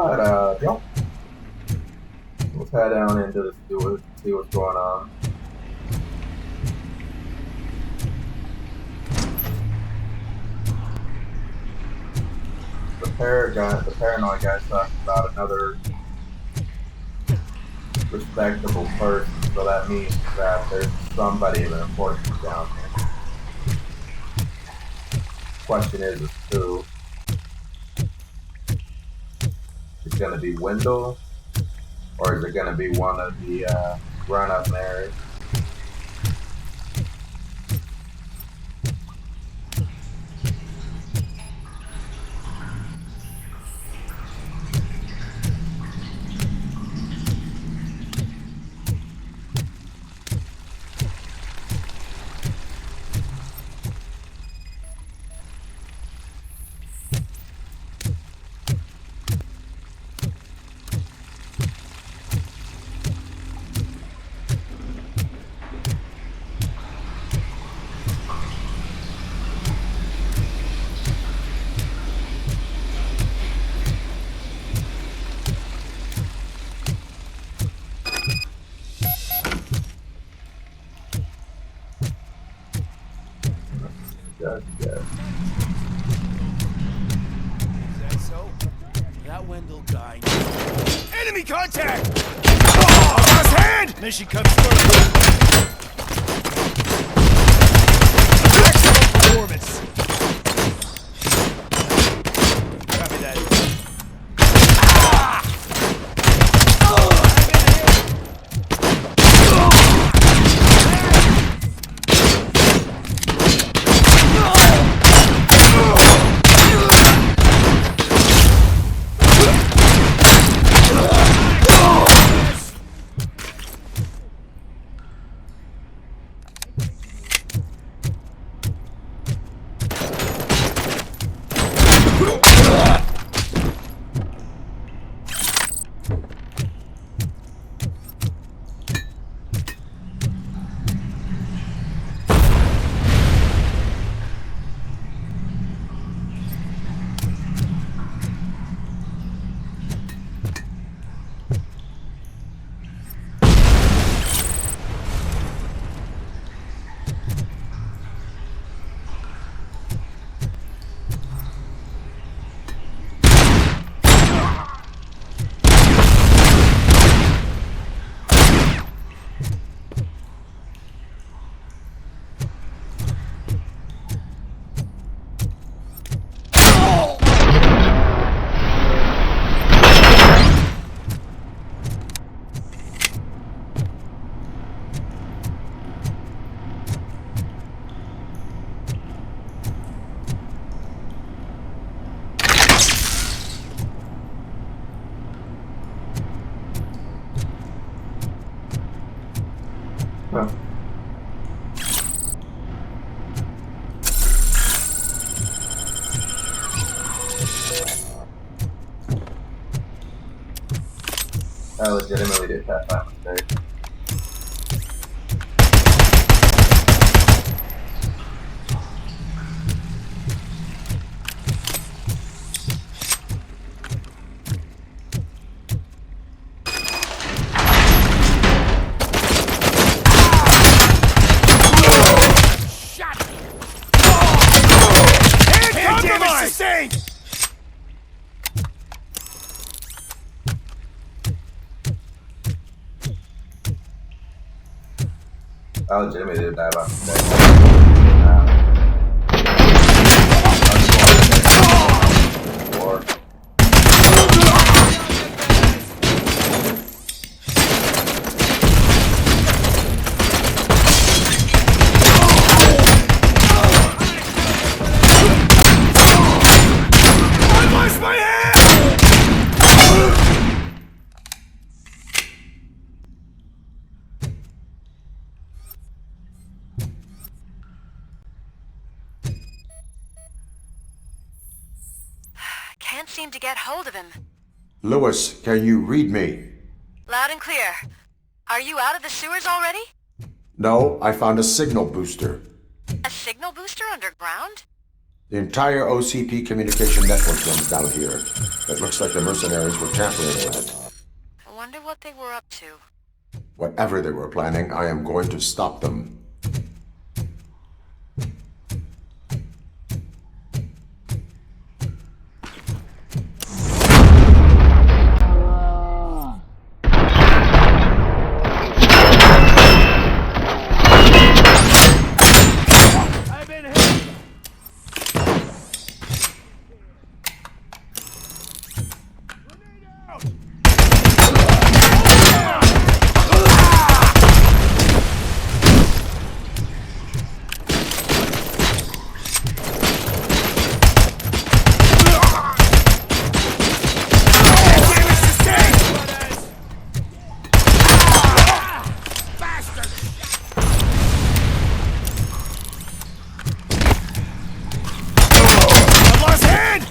Yep. Let's head down into the sewer, see what's going on. The paranoid guy's talking about another respectable person, so that means that there's somebody of importance down here. Question is who? Is it gonna be Wendell? Or is it gonna be one of the run-up mares? Yes. Is that so? That Wendell guy. Enemy contact! Oh, last hand! Mission comes first. Maximum performance. Copy that. Huh. I legitimately did that by mistake. I legitimately did that by mistake. Can't seem to get hold of him. Lewis, can you read me? Loud and clear. Are you out of the sewers already? No, I found a signal booster. A signal booster underground? The entire OCP communication network runs down here. It looks like the mercenaries were tampering with it. I wonder what they were up to. Whatever they were planning, I am going to stop them. I've been hit! Grenade out! Damage sustained! Bastard! I lost hand!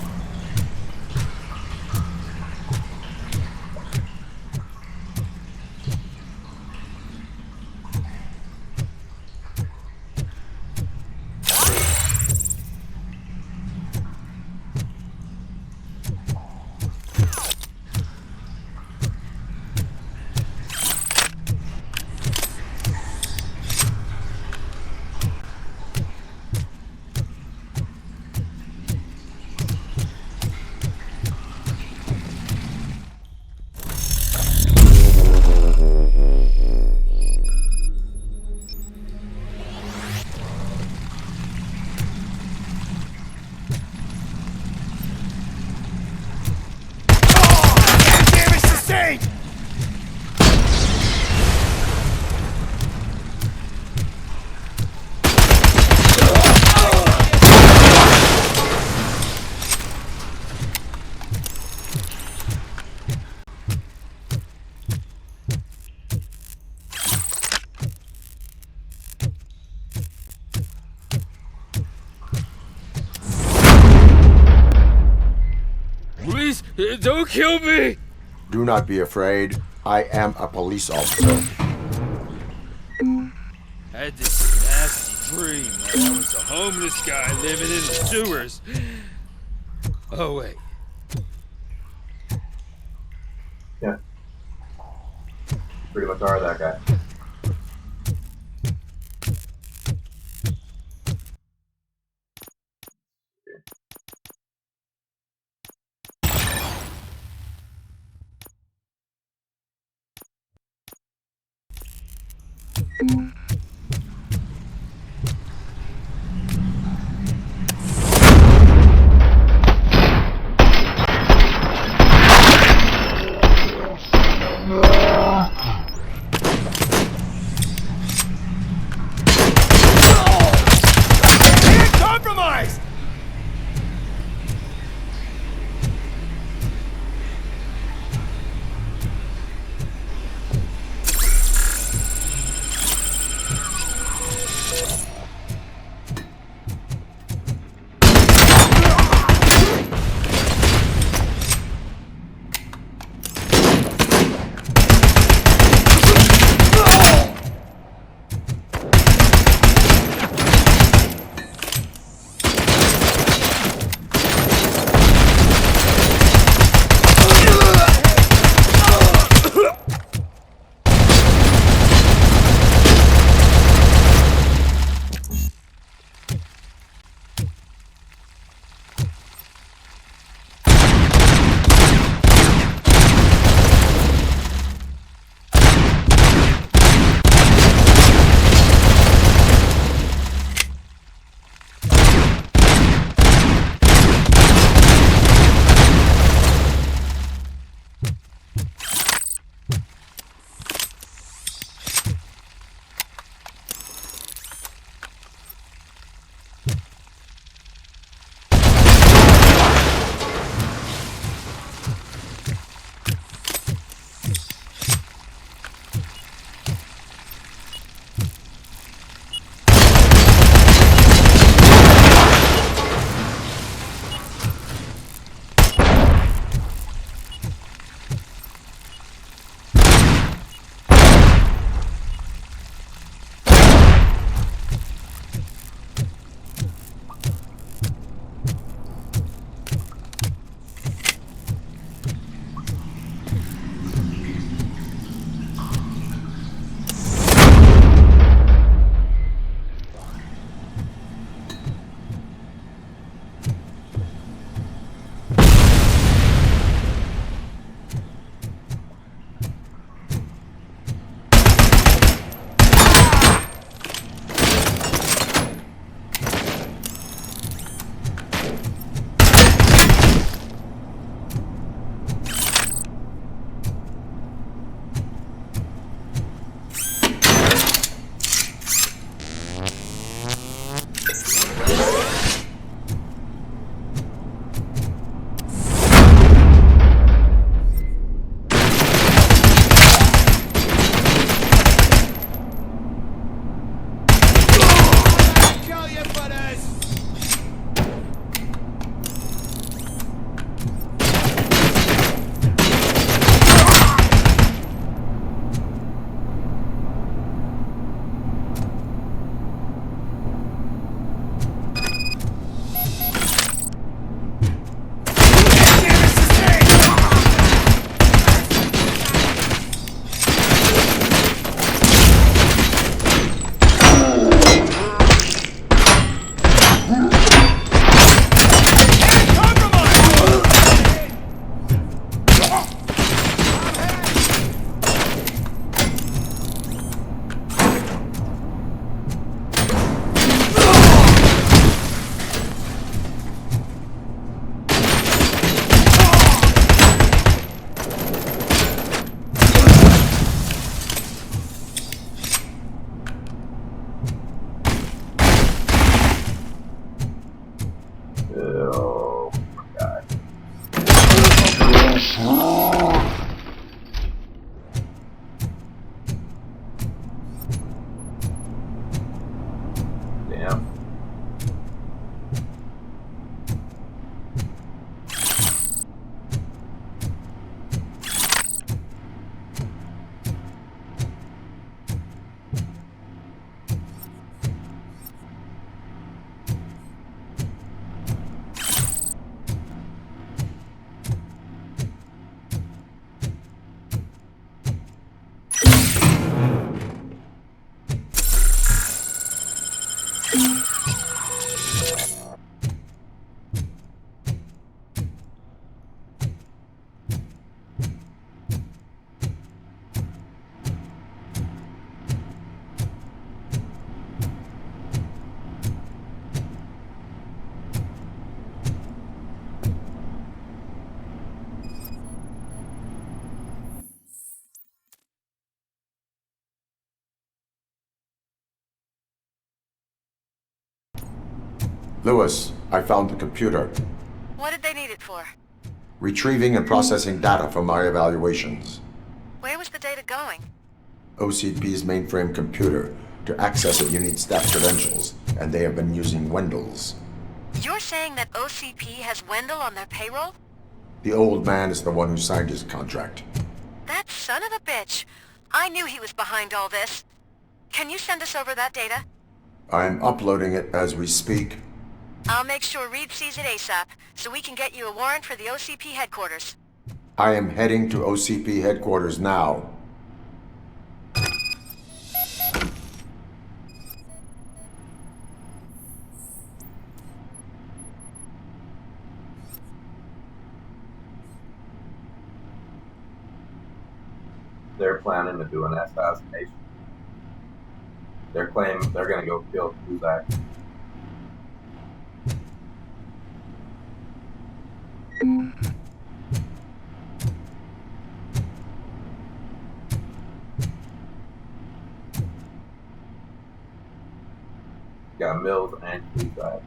Damage sustained! Please, don't kill me! Do not be afraid. I am a police officer. I had this nasty dream that I was a homeless guy living in the sewers. Oh, wait. Yeah. Pretty much are that guy. Can't compromise! Damn. Lewis, I found the computer. What did they need it for? Retrieving and processing data from my evaluations. Where was the data going? OCP's mainframe computer. To access it, you need staff credentials, and they have been using Wendell's. You're saying that OCP has Wendell on their payroll? The old man is the one who signed his contract. That son of a bitch. I knew he was behind all this. Can you send us over that data? I'm uploading it as we speak. I'll make sure Reed sees it ASAP, so we can get you a warrant for the OCP headquarters. I am heading to OCP headquarters now. They're planning to do an assassination. They're claiming they're gonna go kill Kuzak. Got Mills and Kuzak.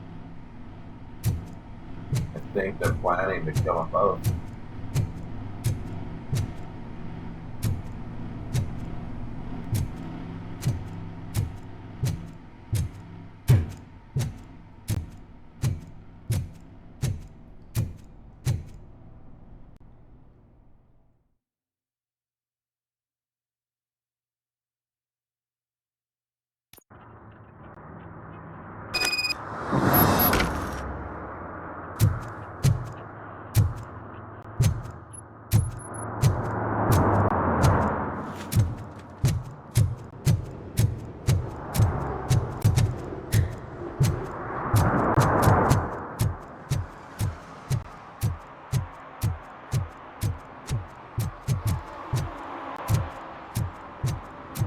I think they're planning to kill them both.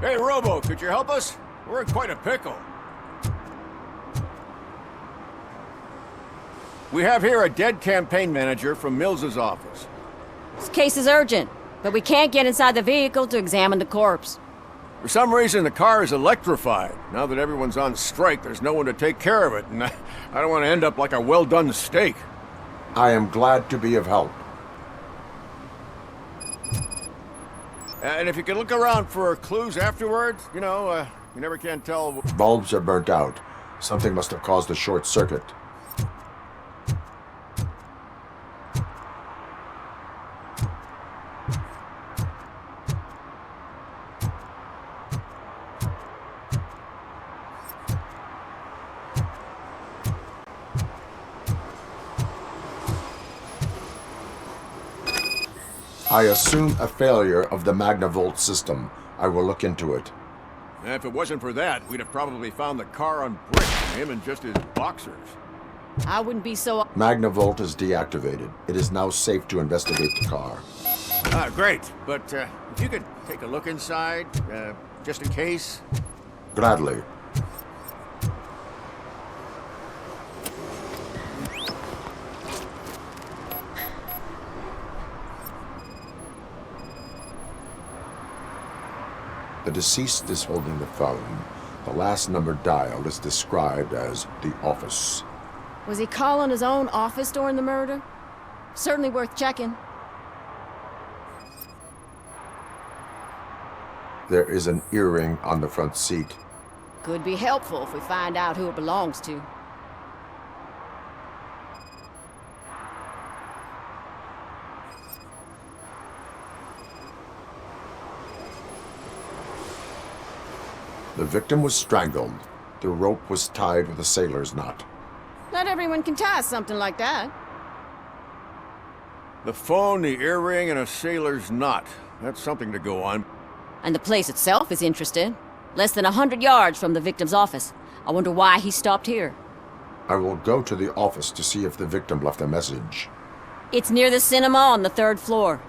Hey, Robo, could you help us? We're in quite a pickle. We have here a dead campaign manager from Mills's office. This case is urgent, but we can't get inside the vehicle to examine the corpse. For some reason, the car is electrified. Now that everyone's on strike, there's no one to take care of it, and I don't want to end up like a well-done steak. I am glad to be of help. And if you could look around for clues afterwards, you know, you never can tell. Bulbs are burnt out. Something must have caused a short circuit. I assume a failure of the Magnavolt system. I will look into it. If it wasn't for that, we'd have probably found the car on bricks, him and just his boxers. I wouldn't be so... Magnavolt is deactivated. It is now safe to investigate the car. Great. But if you could take a look inside, just in case. Gladly. The deceased is holding the phone. The last number dialed is described as the office. Was he calling his own office during the murder? Certainly worth checking. There is an earring on the front seat. Could be helpful if we find out who it belongs to. The victim was strangled. The rope was tied with a sailor's knot. Not everyone can tie something like that. The phone, the earring, and a sailor's knot. That's something to go on. And the place itself is interesting. Less than 100 yards from the victim's office. I wonder why he stopped here. I will go to the office to see if the victim left a message. It's near the cinema on the 3rd floor.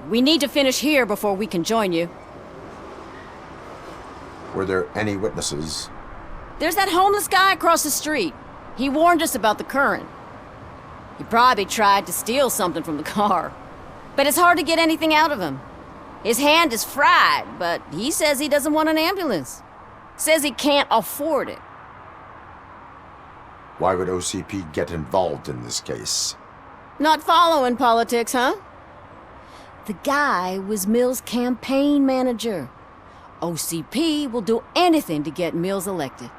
We need to finish here before we can join you. Were there any witnesses? There's that homeless guy across the street. He warned us about the current. He probably tried to steal something from the car. But it's hard to get anything out of him. His hand is fried, but he says he doesn't want an ambulance. Says he can't afford it. Why would OCP get involved in this case? Not following politics, huh? The guy was Mills' campaign manager. OCP will do anything to get Mills elected.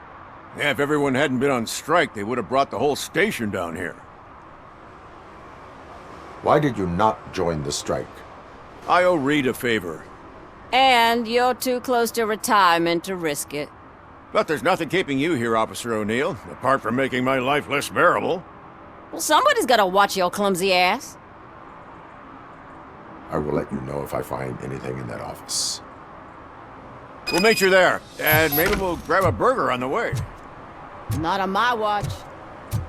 Yeah, if everyone hadn't been on strike, they would have brought the whole station down here. Why did you not join the strike? I owe Reed a favor. And you're too close to retirement to risk it. But there's nothing keeping you here, Officer O'Neill, apart from making my life less bearable. Well, somebody's gotta watch your clumsy ass. I will let you know if I find anything in that office. We'll meet you there, and maybe we'll grab a burger on the way. Not on my watch.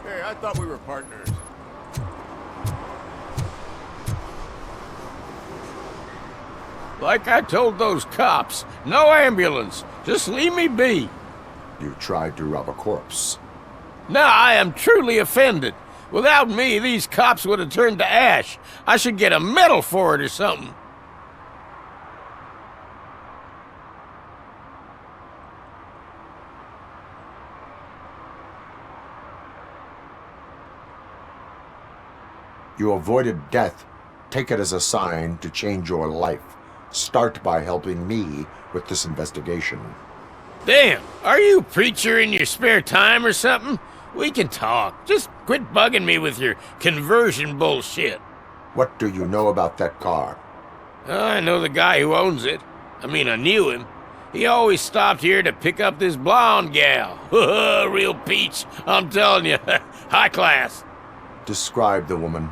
Hey, I thought we were partners. Like I told those cops, no ambulance. Just leave me be. You tried to rob a corpse. Now I am truly offended. Without me, these cops would have turned to ash. I should get a medal for it or something. You avoided death. Take it as a sign to change your life. Start by helping me with this investigation. Damn, are you a preacher in your spare time or something? We can talk. Just quit bugging me with your conversion bullshit. What do you know about that car? I know the guy who owns it. I mean, I knew him. He always stopped here to pick up this blonde gal. Real peach, I'm telling you. High class. Describe the woman.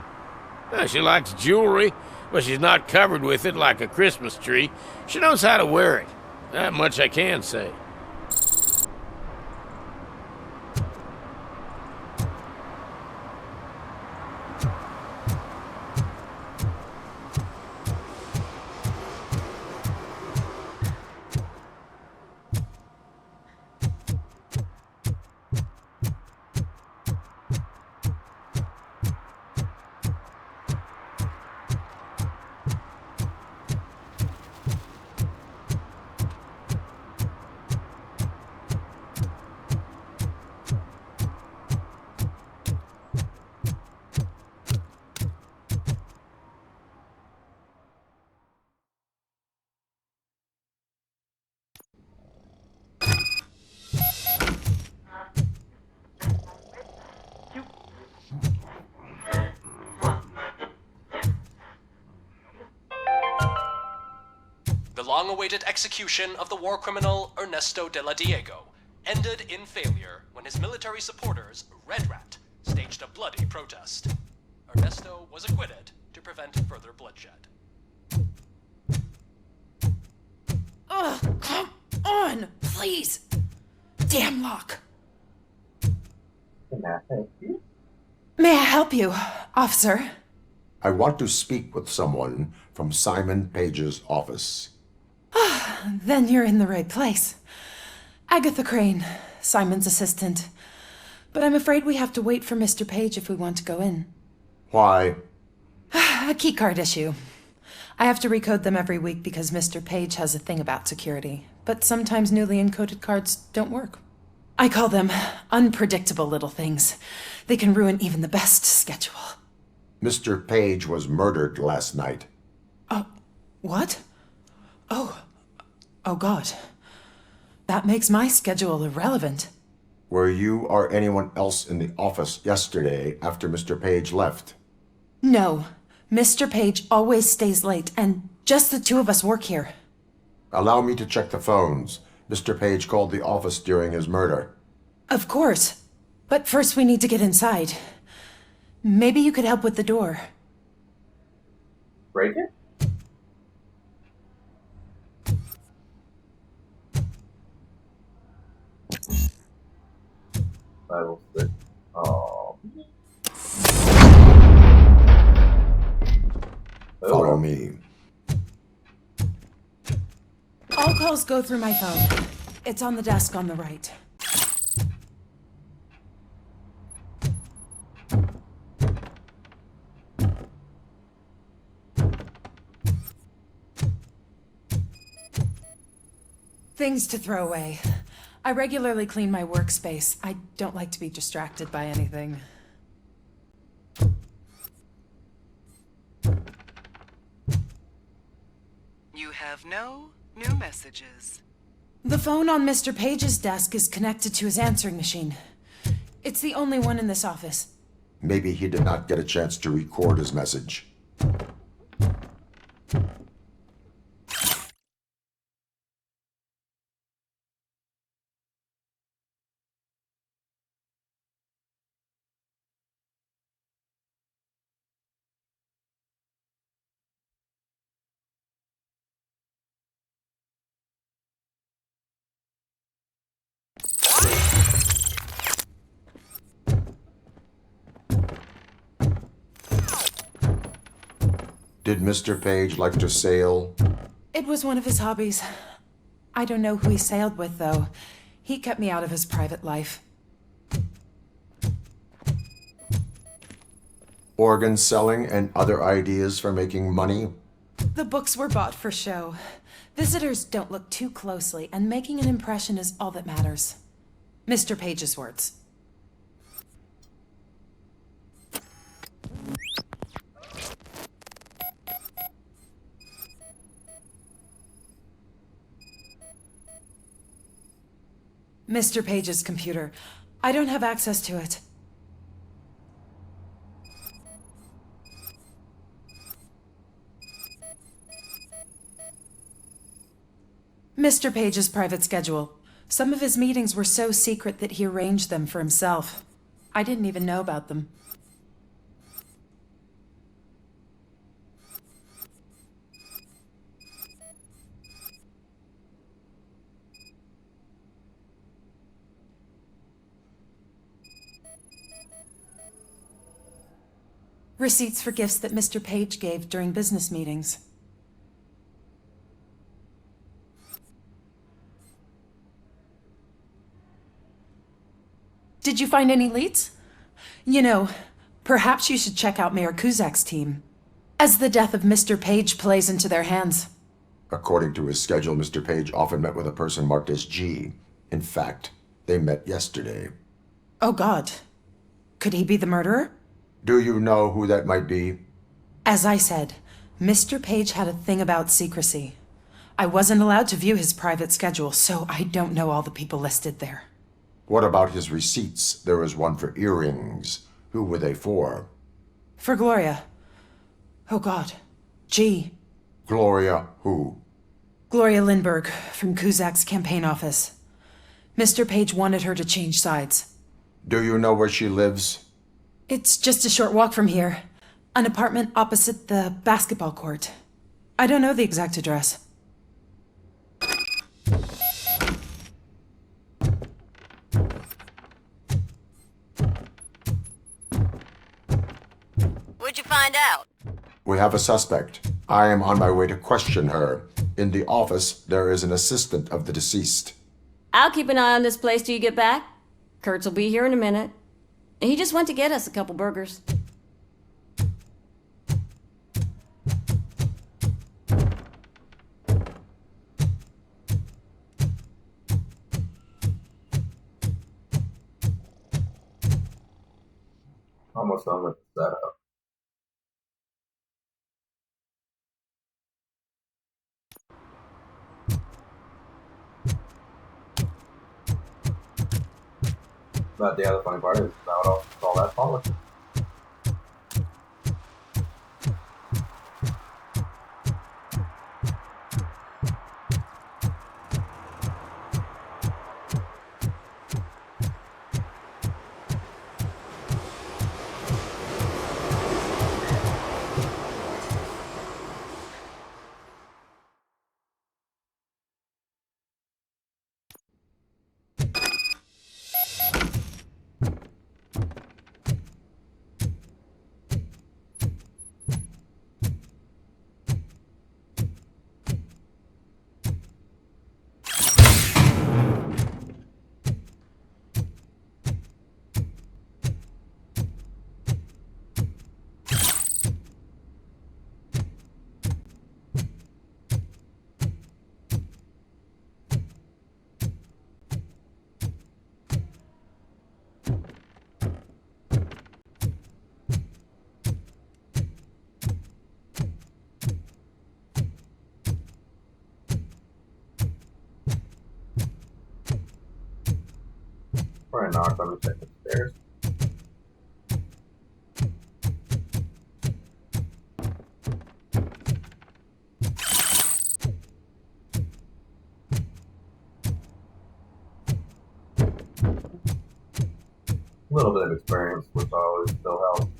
She likes jewelry, but she's not covered with it like a Christmas tree. She knows how to wear it. That much I can say. The long-awaited execution of the war criminal Ernesto de la Diego ended in failure when his military supporters, Red Rat, staged a bloody protest. Ernesto was acquitted to prevent further bloodshed. Ugh, come on, please. Damn lock. Can I help you? May I help you, officer? I want to speak with someone from Simon Page's office. Then you're in the right place. Agatha Crane, Simon's assistant. But I'm afraid we have to wait for Mr. Page if we want to go in. Why? A keycard issue. I have to recode them every week because Mr. Page has a thing about security. But sometimes newly encoded cards don't work. I call them unpredictable little things. They can ruin even the best schedule. Mr. Page was murdered last night. What? Oh, Oh God. That makes my schedule irrelevant. Were you or anyone else in the office yesterday after Mr. Page left? No. Mr. Page always stays late, and just the two of us work here. Allow me to check the phones. Mr. Page called the office during his murder. Of course. But first we need to get inside. Maybe you could help with the door. Break it? Bible 6. Oh. Follow me. All calls go through my phone. It's on the desk on the right. Things to throw away. I regularly clean my workspace. I don't like to be distracted by anything. You have no new messages. The phone on Mr. Page's desk is connected to his answering machine. It's the only one in this office. Maybe he did not get a chance to record his message. Did Mr. Page like to sail? It was one of his hobbies. I don't know who he sailed with, though. He kept me out of his private life. Organ selling and other ideas for making money? The books were bought for show. Visitors don't look too closely, and making an impression is all that matters. Mr. Page's words. Mr. Page's computer. I don't have access to it. Mr. Page's private schedule. Some of his meetings were so secret that he arranged them for himself. I didn't even know about them. Receipts for gifts that Mr. Page gave during business meetings. Did you find any leads? You know, perhaps you should check out Mayor Kuzak's team, as the death of Mr. Page plays into their hands. According to his schedule, Mr. Page often met with a person marked as G. In fact, they met yesterday. Oh God. Could he be the murderer? Do you know who that might be? As I said, Mr. Page had a thing about secrecy. I wasn't allowed to view his private schedule, so I don't know all the people listed there. What about his receipts? There was one for earrings. Who were they for? For Gloria. Oh God. G. Gloria who? Gloria Lindbergh, from Kuzak's campaign office. Mr. Page wanted her to change sides. Do you know where she lives? It's just a short walk from here. An apartment opposite the basketball court. I don't know the exact address. What'd you find out? We have a suspect. I am on my way to question her. In the office, there is an assistant of the deceased. I'll keep an eye on this place till you get back. Kurtz will be here in a minute. He just went to get us a couple burgers. Almost done with the setup. But the other funny part is about all that polish. Before I knock, let me check the stairs. A little bit of experience, which always still helps.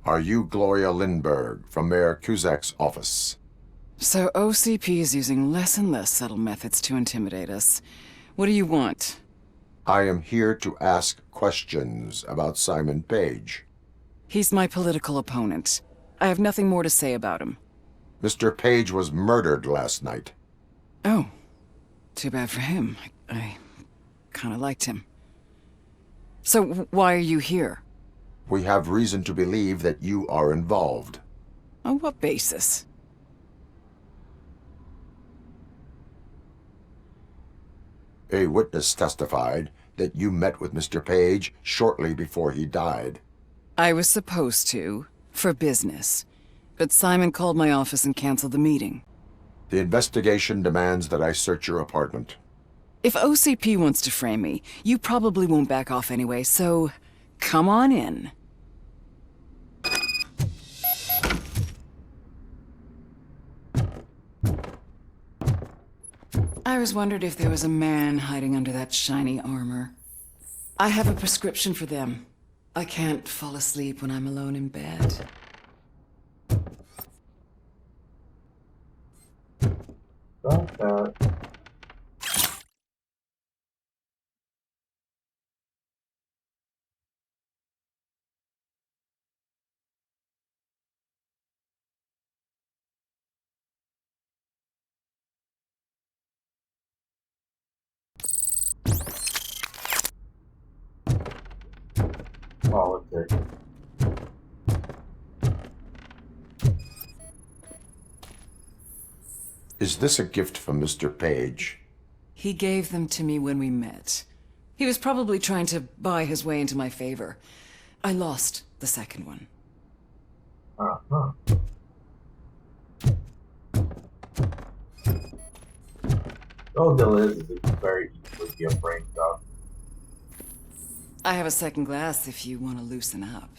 Are you Gloria Lindbergh from Mayor Cusack's office? So OCP is using less and less subtle methods to intimidate us. What do you want? I am here to ask questions about Simon Page. He's my political opponent. I have nothing more to say about him. Mr. Page was murdered last night. Oh. Too bad for him. I kinda liked him. So why are you here? We have reason to believe that you are involved. On what basis? A witness testified that you met with Mr. Page shortly before he died. I was supposed to, for business. But Simon called my office and canceled the meeting. The investigation demands that I search your apartment. If OCP wants to frame me, you probably won't back off anyway, so come on in. I always wondered if there was a man hiding under that shiny armor. I have a prescription for them. I can't fall asleep when I'm alone in bed. Got that. Politics. Is this a gift from Mr. Page? He gave them to me when we met. He was probably trying to buy his way into my favor. I lost the second one. Uh-huh. All Bill is it's very easily be a brain stuff. I have a second glass if you want to loosen up.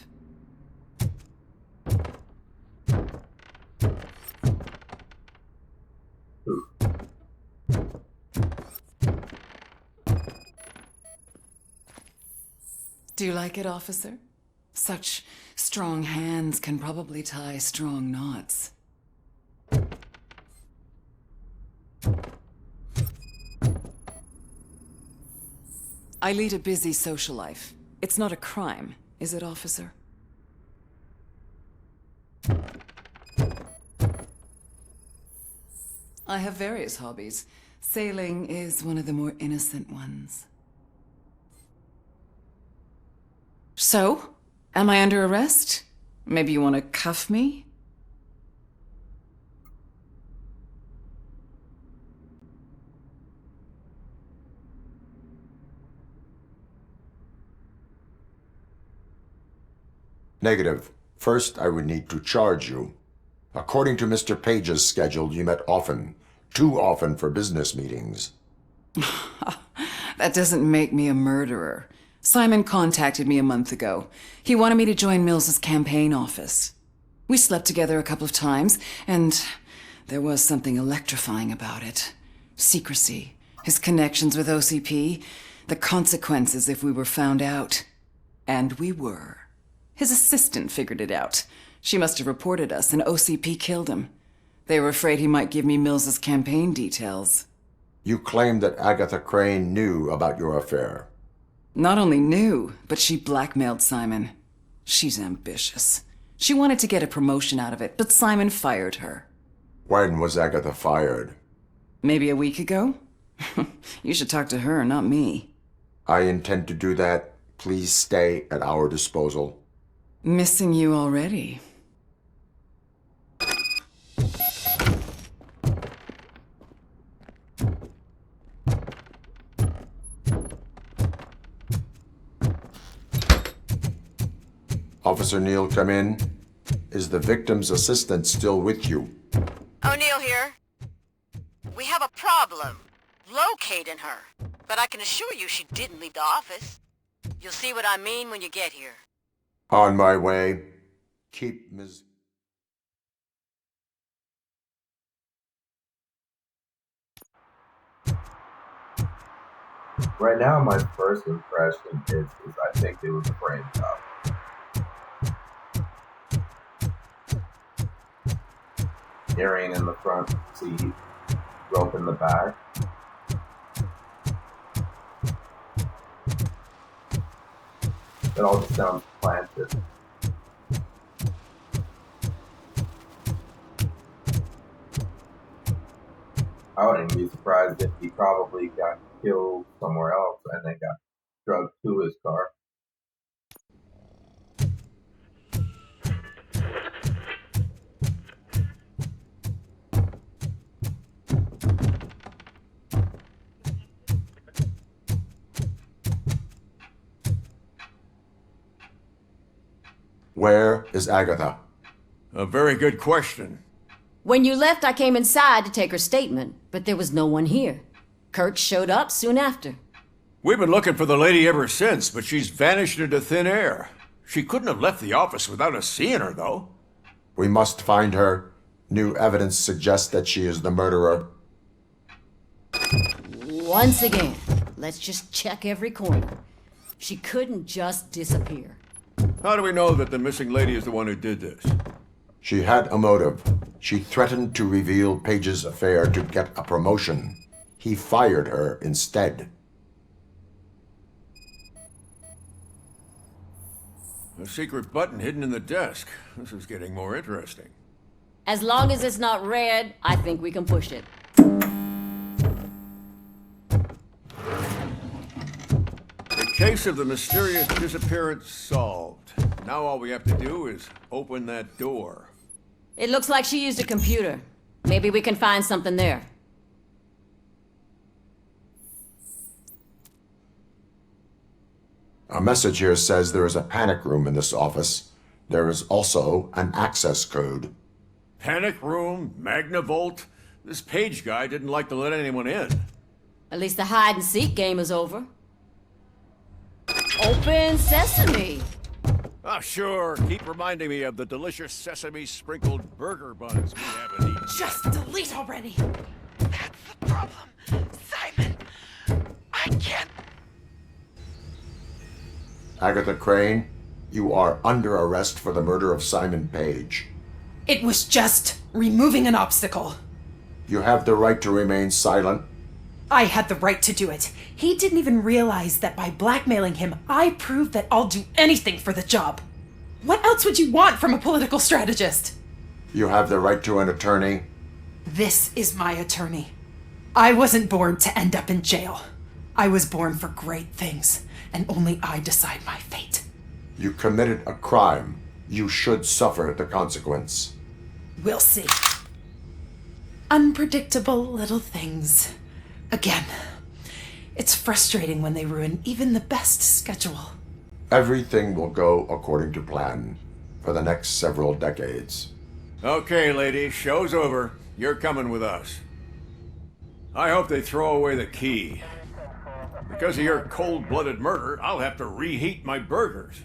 Do you like it, officer? Such strong hands can probably tie strong knots. I lead a busy social life. It's not a crime, is it, officer? I have various hobbies. Sailing is one of the more innocent ones. So, am I under arrest? Maybe you want to cuff me? Negative. First, I would need to charge you. According to Mr. Page's schedule, you met often. Too often for business meetings. That doesn't make me a murderer. Simon contacted me a month ago. He wanted me to join Mills's campaign office. We slept together a couple of times, and there was something electrifying about it. Secrecy, his connections with OCP, the consequences if we were found out. And we were. His assistant figured it out. She must have reported us, and OCP killed him. They were afraid he might give me Mills's campaign details. You claimed that Agatha Crane knew about your affair. Not only knew, but she blackmailed Simon. She's ambitious. She wanted to get a promotion out of it, but Simon fired her. When was Agatha fired? Maybe a week ago? You should talk to her, not me. I intend to do that. Please stay at our disposal. Missing you already. Officer Neal, come in. Is the victim's assistant still with you? O'Neill here. We have a problem locating her, but I can assure you she didn't leave the office. You'll see what I mean when you get here. On my way. Keep Ms. Right now, my first impression is I think it was a frame job. Earring in the front seat, rope in the back. It all just sounds planted. I wouldn't be surprised if he probably got killed somewhere else and then got drugged to his car. Where is Agatha? A very good question. When you left, I came inside to take her statement, but there was no one here. Kurt showed up soon after. We've been looking for the lady ever since, but she's vanished into thin air. She couldn't have left the office without us seeing her, though. We must find her. New evidence suggests that she is the murderer. Once again, let's just check every corner. She couldn't just disappear. How do we know that the missing lady is the one who did this? She had a motive. She threatened to reveal Page's affair to get a promotion. He fired her instead. A secret button hidden in the desk. This is getting more interesting. As long as it's not red, I think we can push it. The case of the mysterious disappearance solved. Now all we have to do is open that door. It looks like she used a computer. Maybe we can find something there. A message here says there is a panic room in this office. There is also an access code. Panic room, Magnavolt. This Page guy didn't like to let anyone in. At least the hide-and-seek game is over. Open sesame! Oh, sure. Keep reminding me of the delicious sesame-sprinkled burger buns we haven't eaten. Just delete already. That's the problem. Simon, I can't. Agatha Crane, you are under arrest for the murder of Simon Page. It was just removing an obstacle. You have the right to remain silent. I had the right to do it. He didn't even realize that by blackmailing him, I proved that I'll do anything for the job. What else would you want from a political strategist? You have the right to an attorney. This is my attorney. I wasn't born to end up in jail. I was born for great things, and only I decide my fate. You committed a crime. You should suffer the consequence. We'll see. Unpredictable little things. Again, it's frustrating when they ruin even the best schedule. Everything will go according to plan for the next several decades. Okay, ladies, show's over. You're coming with us. I hope they throw away the key. Because of your cold-blooded murder, I'll have to reheat my burgers.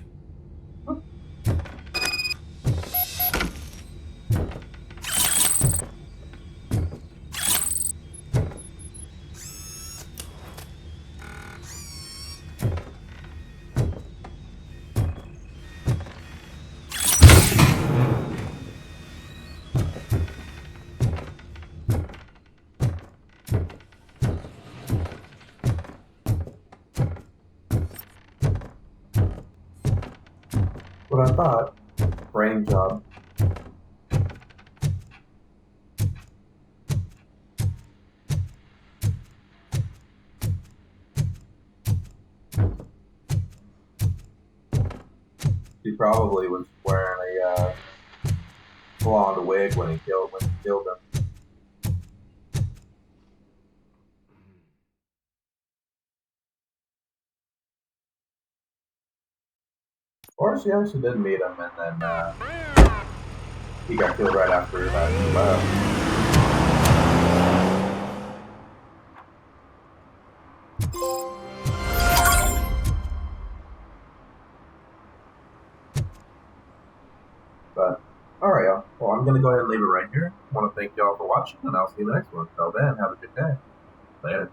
What I thought. Brain job. He probably was wearing a blonde wig when he killed him. Or she actually did meet him, and then he got killed right after that he left. But, alright, y'all. Well, I'm going to go ahead and leave it right here. I want to thank y'all for watching, and I'll see you in the next one. Until then, have a good day. Later.